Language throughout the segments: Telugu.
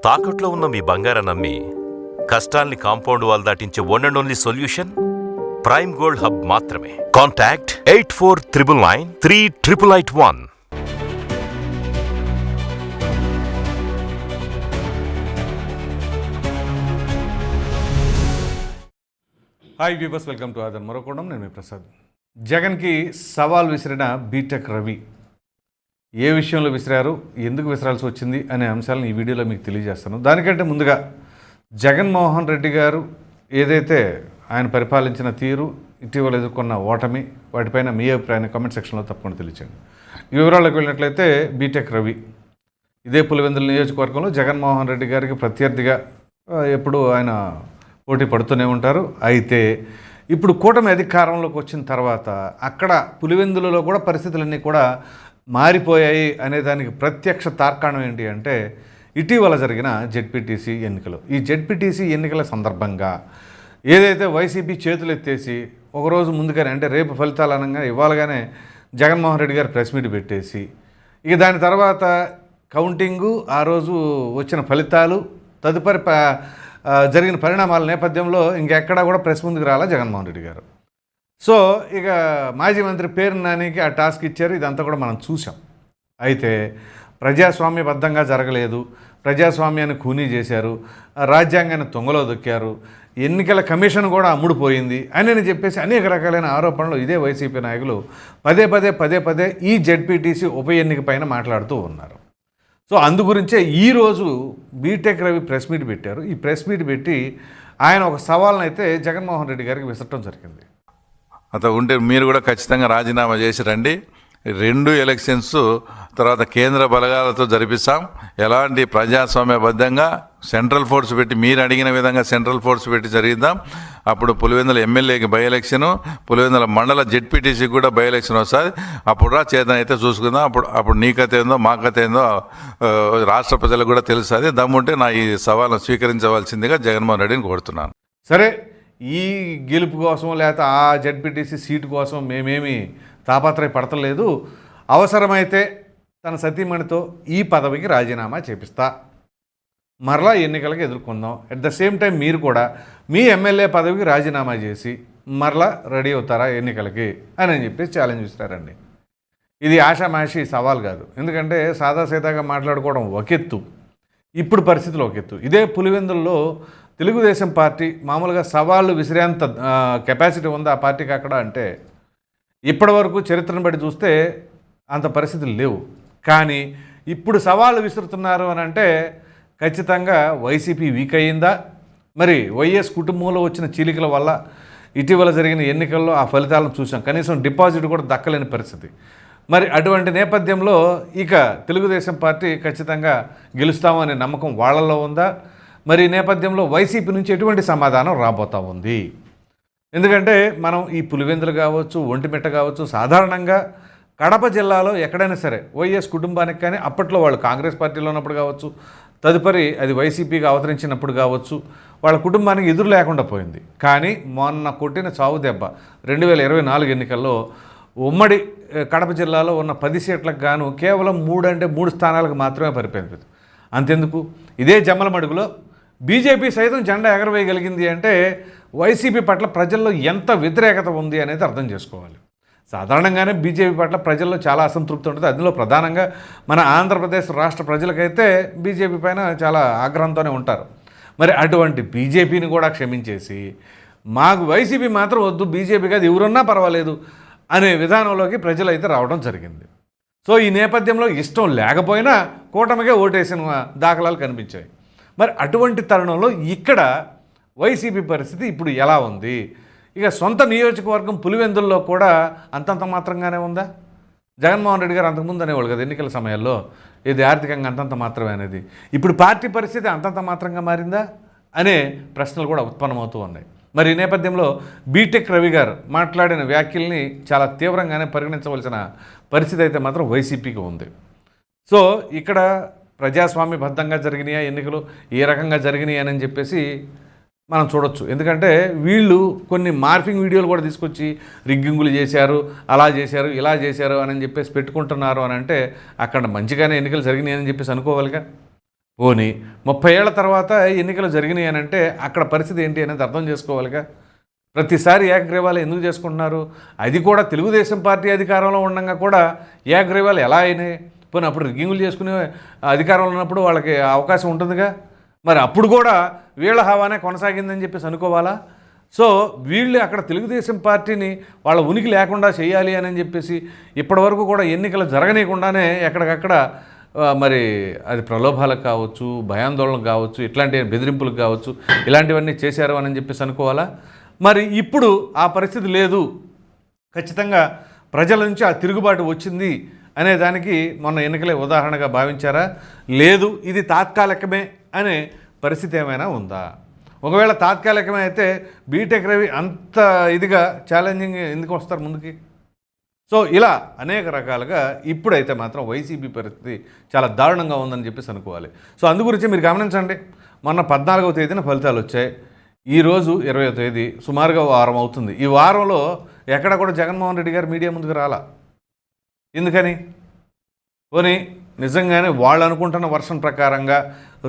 తాకట్లో ఉన్న మీ బంగారాన్ని నమ్మి కష్టాల్ని కాంపౌండ్ వాల్ దాటించే one and only solution prime gold hub మాత్రమే. Contact 8499938881. Hi viewers, welcome to ఆదర్ మరొకడం. నేను మీ ప్రసాద్. జగన్కి సవాల్ విసిరిన బీటెక్ రవి ఏ విషయంలో విసిరారు, ఎందుకు విసిరాల్సి వచ్చింది అనే అంశాలను ఈ వీడియోలో మీకు తెలియజేస్తాను. దానికంటే ముందుగా జగన్మోహన్ రెడ్డి గారు ఏదైతే ఆయన పరిపాలించిన తీరు, ఇటీవల ఎదుర్కొన్న ఓటమి, వాటిపైన మీ అభిప్రాయాన్ని కామెంట్ సెక్షన్లో తప్పకుండా తెలియచేయండి. ఈ వివరాలకు వెళ్ళినట్లయితే బీటెక్ రవి ఇదే పులివెందుల నియోజకవర్గంలో జగన్మోహన్ రెడ్డి గారికి ప్రత్యర్థిగా ఎప్పుడు ఆయన పోటీ పడుతూనే ఉంటారు. అయితే ఇప్పుడు కూటమి అధికారంలోకి వచ్చిన తర్వాత అక్కడ పులివెందులలో కూడా పరిస్థితులన్నీ కూడా మారిపోయాయి అనే దానికి ప్రత్యక్ష తార్కాణం ఏంటి అంటే ఇటీవల జరిగిన జెడ్పీటీసీ ఎన్నికలు. ఈ జెడ్పీటీసీ ఎన్నికల సందర్భంగా ఏదైతే వైసీపీ చేతులు ఎత్తేసి ఒకరోజు ముందుగానే, అంటే రేపు ఫలితాలు అనగా ఇవ్వాలగానే జగన్మోహన్ రెడ్డి గారు ప్రెస్ మీట్ పెట్టేసి, ఇక దాని తర్వాత కౌంటింగు, ఆ రోజు వచ్చిన ఫలితాలు, తదుపరి జరిగిన పరిణామాల నేపథ్యంలో ఇంకెక్కడా కూడా ప్రెస్ ముందుకు రాలా జగన్మోహన్ రెడ్డి గారు. సో ఇక మాజీ మంత్రి పేరు నానికి ఆ టాస్క్ ఇచ్చారు. ఇదంతా కూడా మనం చూసాం. అయితే ప్రజాస్వామ్యబద్ధంగా జరగలేదు, ప్రజాస్వామ్యాన్ని ఖూనీ చేశారు, రాజ్యాంగాన్ని తొంగలో దొక్కారు, ఎన్నికల కమిషన్ కూడా అమ్ముడుపోయింది అని చెప్పేసి అనేక రకాలైన ఆరోపణలు ఇదే వైసీపీ నాయకులు పదే పదే ఈ జెడ్పీటీసీ ఉప ఎన్నిక పైన మాట్లాడుతూ ఉన్నారు. సో అందు గురించే ఈరోజు బీటెక్ రవి ప్రెస్ మీట్ పెట్టారు. ఈ ప్రెస్ మీట్ పెట్టి ఆయన ఒక సవాల్ని అయితే జగన్మోహన్ రెడ్డి గారికి విసరటం జరిగింది. అతను ఉంటే మీరు కూడా ఖచ్చితంగా రాజీనామా చేసి రండి, 2 ఎలక్షన్స్ తర్వాత కేంద్ర బలగాలతో జరిపిస్తాం, ఎలాంటి ప్రజాస్వామ్యబద్ధంగా సెంట్రల్ ఫోర్స్ పెట్టి మీరు అడిగిన విధంగా సెంట్రల్ ఫోర్స్ పెట్టి జరిగిద్దాం. అప్పుడు పులివెందుల ఎమ్మెల్యేకి బై ఎలక్షను, పులివెందుల మండల జెడ్పీటీసీకి కూడా బై ఎలక్షన్ వస్తుంది. అప్పుడు చేతన అయితే చూసుకుందాం. అప్పుడు నీ కథ ఏందో మా కథ ఏందో రాష్ట్ర ప్రజలకు కూడా తెలుస్తుంది. దమ్ముంటే నా ఈ సవాల్ను స్వీకరించవలసిందిగా జగన్మోహన్ రెడ్డిని కోరుతున్నాను. సరే, ఈ గెలుపు కోసం లేకపోతే ఆ జెడ్పీటీసీ సీటు కోసం మేమేమి తాపత్రయ పడతలేదు, అవసరమైతే తన సతీమణితో ఈ పదవికి రాజీనామా చేపిస్తా, మరలా ఎన్నికలకు ఎదుర్కొందాం. అట్ ద సేమ్ టైం మీరు కూడా మీ ఎమ్మెల్యే పదవికి రాజీనామా చేసి మరలా రెడీ అవుతారా ఎన్నికలకి అని చెప్పేసి ఛాలెంజ్ ఇస్తారండి. ఇది ఆషామాషి సవాల్ కాదు. ఎందుకంటే సాదాసీదాగా మాట్లాడుకోవడం ఒకెత్తు, ఇప్పుడు పరిస్థితులు ఒకెత్తు. ఇదే పులివెందుల్లో తెలుగుదేశం పార్టీ మామూలుగా సవాళ్ళు విసిరేంత కెపాసిటీ ఉందా ఆ పార్టీకి అక్కడ అంటే ఇప్పటి వరకు చరిత్రను బట్టి చూస్తే అంత పరిస్థితులు లేవు. కానీ ఇప్పుడు సవాళ్ళు విసురుతున్నారు అని అంటే ఖచ్చితంగా వైసీపీ వీక్ అయ్యిందా, మరి వైఎస్ కుటుంబంలో వచ్చిన చీలికల వల్ల ఇటీవల జరిగిన ఎన్నికల్లో ఆ ఫలితాలను చూసాం, కనీసం డిపాజిట్ కూడా దక్కలేని పరిస్థితి. మరి అటువంటి నేపథ్యంలో ఇక తెలుగుదేశం పార్టీ ఖచ్చితంగా గెలుస్తామనే నమ్మకం వాళ్ళల్లో ఉందా, మరి ఈ నేపథ్యంలో వైసీపీ నుంచి ఎటువంటి సమాధానం రాబోతూ ఉంది? ఎందుకంటే మనం ఈ పులివెందులు కావచ్చు, ఒంటిమిట్ట కావచ్చు, సాధారణంగా కడప జిల్లాలో ఎక్కడైనా సరే వైఎస్ కుటుంబానికి కానీ అప్పట్లో వాళ్ళు కాంగ్రెస్ పార్టీలో ఉన్నప్పుడు కావచ్చు, తదుపరి అది వైసీపీగా అవతరించినప్పుడు కావచ్చు, వాళ్ళ కుటుంబానికి ఎదురు లేకుండా పోయింది. కానీ మొన్న కొట్టిన చావు దెబ్బ 2024 ఎన్నికల్లో ఉమ్మడి కడప జిల్లాలో ఉన్న 10 సీట్లకు గాను కేవలం 3 స్థానాలకు మాత్రమే పరిపోయింది. అంతెందుకు, ఇదే జమ్మలమడుగులో బీజేపీ సైతం జెండా ఎగరవేయగలిగింది అంటే వైసీపీ పట్ల ప్రజల్లో ఎంత వ్యతిరేకత ఉంది అనేది అర్థం చేసుకోవాలి. సాధారణంగానే బీజేపీ పట్ల ప్రజల్లో చాలా అసంతృప్తి ఉంటుంది. అందులో ప్రధానంగా మన ఆంధ్రప్రదేశ్ రాష్ట్ర ప్రజలకైతే బీజేపీ పైన చాలా ఆగ్రహంతోనే ఉంటారు. మరి అటువంటి బీజేపీని కూడా క్షమించేసి మాకు వైసీపీ మాత్రం వద్దు, బీజేపీ కాదు ఎవరున్నా పర్వాలేదు అనే విధానంలోకి ప్రజలు అయితే రావడం జరిగింది. సో ఈ నేపథ్యంలో ఇష్టం లేకపోయినా కూటమికే ఓటేసిన దాఖలాలు కనిపించాయి. మరి అటువంటి తరుణంలో ఇక్కడ వైసీపీ పరిస్థితి ఇప్పుడు ఎలా ఉంది? ఇక సొంత నియోజకవర్గం పులివెందుల్లో కూడా అంతంత మాత్రంగానే ఉందా? జగన్మోహన్ రెడ్డి గారు అంతకుముందు అనేవాళ్ళు కదా ఎన్నికల సమయాల్లో, ఇది ఆర్థికంగా అంతంత మాత్రమే అనేది. ఇప్పుడు పార్టీ పరిస్థితి అంతంత మాత్రంగా మారిందా అనే ప్రశ్నలు కూడా ఉత్పన్నమవుతూ ఉన్నాయి. మరి ఈ నేపథ్యంలో బీటెక్ రవి గారు మాట్లాడిన వ్యాఖ్యల్ని చాలా తీవ్రంగానే పరిగణించవలసిన పరిస్థితి అయితే మాత్రం వైసీపీకి ఉంది. సో ఇక్కడ ప్రజాస్వామ్యబద్ధంగా జరిగినాయా ఎన్నికలు, ఏ రకంగా జరిగినాయి అని చెప్పేసి మనం చూడొచ్చు. ఎందుకంటే వీళ్ళు కొన్ని మార్ఫింగ్ వీడియోలు కూడా తీసుకొచ్చి రిగ్గింగులు చేశారు, అలా చేశారు, ఇలా చేశారు అని చెప్పేసి పెట్టుకుంటున్నారు అని అంటే అక్కడ మంచిగానే ఎన్నికలు జరిగినాయి అని చెప్పేసి అనుకోవాలిగా. పోనీ 30 ఏళ్ల తర్వాత ఎన్నికలు జరిగినాయి అని అంటే అక్కడ పరిస్థితి ఏంటి అనేది అర్థం చేసుకోవాలిగా. ప్రతిసారి ఏకగ్రీవాలు ఎందుకు చేసుకుంటున్నారు? అది కూడా తెలుగుదేశం పార్టీ అధికారంలో ఉండగా కూడా ఏకగ్రీవాలు ఎలా అయినాయి? పోనీ అప్పుడు రిగ్గింగులు చేసుకునే అధికారంలో ఉన్నప్పుడు వాళ్ళకి అవకాశం ఉంటుందిగా. మరి అప్పుడు కూడా వీళ్ళ హవానే కొనసాగిందని చెప్పేసి అనుకోవాలా? సో వీళ్ళు అక్కడ తెలుగుదేశం పార్టీని వాళ్ళ ఉనికి లేకుండా చేయాలి అని చెప్పేసి ఇప్పటివరకు కూడా ఎన్నికలు జరగనీయకుండానే ఎక్కడికక్కడ మరి అది ప్రలోభాలకు కావచ్చు, భయాందోళనకు కావచ్చు, ఇట్లాంటి బెదిరింపులకు కావచ్చు, ఇలాంటివన్నీ చేశారు అని చెప్పేసి అనుకోవాలా? మరి ఇప్పుడు ఆ పరిస్థితి లేదు, ఖచ్చితంగా ప్రజల నుంచి ఆ తిరుగుబాటు వచ్చింది అనే దానికి మొన్న ఎన్నికలే ఉదాహరణగా భావించారా? లేదు, ఇది తాత్కాలికమే అనే పరిస్థితి ఏమైనా ఉందా? ఒకవేళ తాత్కాలికమే అయితే బీటెక్ రవి అంత ఇదిగా ఛాలెంజింగ్ ఎందుకు వస్తారు ముందుకి? సో ఇలా అనేక రకాలుగా ఇప్పుడైతే మాత్రం వైసీపీ పరిస్థితి చాలా దారుణంగా ఉందని చెప్పేసి అనుకోవాలి. సో అందు గురించి మీరు గమనించండి, మొన్న 14వ తేదీన ఫలితాలు వచ్చాయి, ఈరోజు 20వ తేదీ, సుమారుగా వారం అవుతుంది. ఈ వారంలో ఎక్కడ కూడా జగన్మోహన్ రెడ్డి గారు మీడియా ముందుకు రాలా. ఎందుకని? పోనీ నిజంగానే వాళ్ళు అనుకుంటున్న వర్షన్ ప్రకారంగా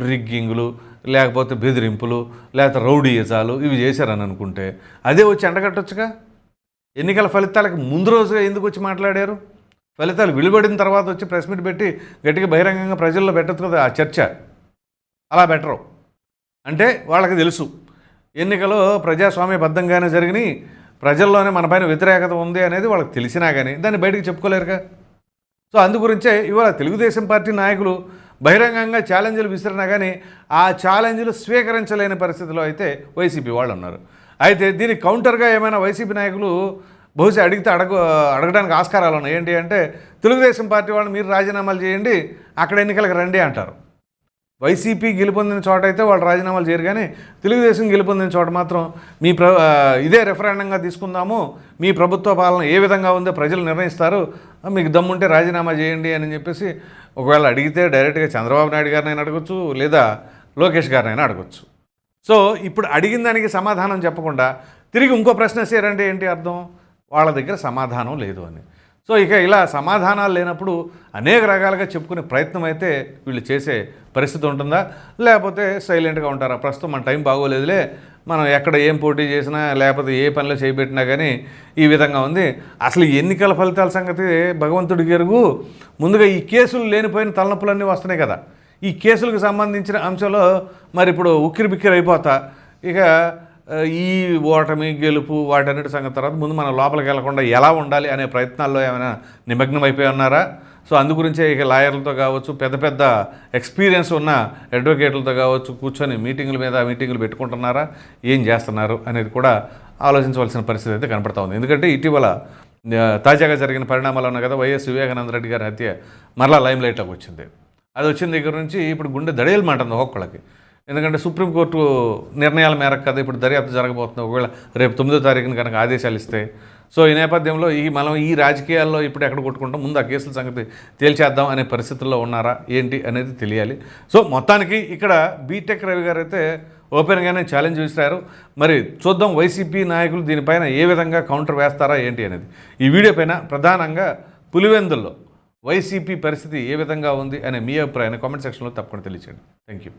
రిగ్గింగులు, లేకపోతే బెదిరింపులు, లేకపోతే రౌడీయిజాలు ఇవి చేశారని అనుకుంటే అదే వచ్చి ఎండగట్టొచ్చుగా. ఎన్నికల ఫలితాలకు ముందు రోజుగా ఎందుకు వచ్చి మాట్లాడారు? ఫలితాలు వెలువడిన తర్వాత వచ్చి ప్రెస్ మీట్ పెట్టి గట్టిగా బహిరంగంగా ప్రజల్లో పెట్టచ్చు కదా ఆ చర్చ. అలా బెటరు. అంటే వాళ్ళకి తెలుసు ఎన్నికలు ప్రజాస్వామ్యబద్ధంగానే జరిగినాయి, ప్రజల్లోనే మన పైన వ్యతిరేకత ఉంది అనేది వాళ్ళకి తెలిసినా కానీ దాన్ని బయటకు చెప్పుకోలేరుగా. సో అందుగురించే ఇవాళ తెలుగుదేశం పార్టీ నాయకులు బహిరంగంగా ఛాలెంజ్లు విసిరినా కానీ ఆ ఛాలెంజ్లు స్వీకరించలేని పరిస్థితిలో అయితే వైసీపీ వాళ్ళు ఉన్నారు. అయితే దీనికి కౌంటర్గా ఏమైనా వైసీపీ నాయకులు బహుశా అడిగితే అడగడానికి ఆస్కారాలు ఉన్నాయి. ఏంటి అంటే తెలుగుదేశం పార్టీ వాళ్ళు మీరు రాజీనామాలు చేయండి, అక్కడ ఎన్నికలకు రండి అంటారు. వైసీపీ గెలుపొందిన చోట అయితే వాళ్ళు రాజీనామాలు చేయరు, కానీ తెలుగుదేశం గెలుపొందిన చోట మాత్రం ఇదే రెఫరెండంగా తీసుకుందాము, మీ ప్రభుత్వ పాలన ఏ విధంగా ఉందో ప్రజలు నిర్ణయిస్తారు, మీకు దమ్ముంటే రాజీనామా చేయండి అని చెప్పేసి ఒకవేళ అడిగితే డైరెక్ట్గా చంద్రబాబు నాయుడు గారినైనా అడగచ్చు, లేదా లోకేష్ గారినైనా అడగచ్చు. సో ఇప్పుడు అడిగిన దానికి సమాధానం చెప్పకుండా తిరిగి ఇంకో ప్రశ్న వేసారంటే ఏంటి అర్థం? వాళ్ళ దగ్గర సమాధానం లేదు అని. సో ఇక ఇలా సమాధానాలు లేనప్పుడు అనేక రకాలుగా చెప్పుకునే ప్రయత్నం అయితే వీళ్ళు చేసే పరిస్థితి ఉంటుందా, లేకపోతే సైలెంట్గా ఉంటారా? ప్రస్తుతం మన టైం బాగోలేదులే, మనం ఎక్కడ ఏం పోటీ చేసినా లేకపోతే ఏ పనిలో చేయబెట్టినా కానీ ఈ విధంగా ఉంది. అసలు ఎన్నికల ఫలితాల సంగతి భగవంతుడికి ఎరుగు. ముందుగా ఈ కేసులు లేనిపోయిన తలనొప్పులన్నీ వస్తున్నాయి కదా, ఈ కేసులకు సంబంధించిన అంశంలో మరి ఇప్పుడు ఉక్కిరి బిక్కిరి అయిపోతా ఇక ఈ ఓటమి గెలుపు వాటన్నిటి సంగతి తర్వాత ముందు మనం లోపలికి వెళ్లకుండా ఎలా ఉండాలి అనే ప్రయత్నాల్లో ఏమైనా నిమగ్నం అయిపోయి ఉన్నారా? సో అందుగురించే ఇక లాయర్లతో కావచ్చు, పెద్ద పెద్ద ఎక్స్పీరియన్స్ ఉన్న అడ్వకేట్లతో కావచ్చు కూర్చొని మీటింగుల మీద మీటింగులు పెట్టుకుంటున్నారా, ఏం చేస్తున్నారు అనేది కూడా ఆలోచించవలసిన పరిస్థితి అయితే కనపడతా ఉంది. ఎందుకంటే ఇటీవల తాజాగా జరిగిన పరిణామాలు ఉన్నాయి కదా, వైఎస్ వివేకానంద రెడ్డి గారి హత్య మరలా లైమ్ లైట్లోకి వచ్చింది. అది వచ్చిన దగ్గర నుంచి ఇప్పుడు గుండె దడేయలమంటుంది ఒక్కొక్కళ్ళకి. ఎందుకంటే సుప్రీంకోర్టు నిర్ణయాల మేరకు కదా ఇప్పుడు దర్యాప్తు జరగబోతుంది. ఒకవేళ రేపు 9వ తారీఖున కనుక ఆదేశాలు ఇస్తే, సో ఈ నేపథ్యంలో మనం ఈ రాజకీయాల్లో ఇప్పుడు ఎక్కడ కొట్టుకుంటాం, ముందు ఆ కేసుల సంగతి తేల్చేద్దాం అనే పరిస్థితుల్లో ఉన్నారా ఏంటి అనేది తెలియాలి. సో మొత్తానికి ఇక్కడ బీటెక్ రవి గారు అయితే ఓపెన్గానే ఛాలెంజ్ విసిరారు. మరి చూద్దాం వైసీపీ నాయకులు దీనిపైన ఏ విధంగా కౌంటర్ వేస్తారా ఏంటి అనేది. ఈ వీడియో పైన ప్రధానంగా పులివెందుల్లో వైసీపీ పరిస్థితి ఏ విధంగా ఉంది అనే మీ అభిప్రాయాన్ని కామెంట్ సెక్షన్లో తప్పకుండా తెలియచేయండి. Thank you.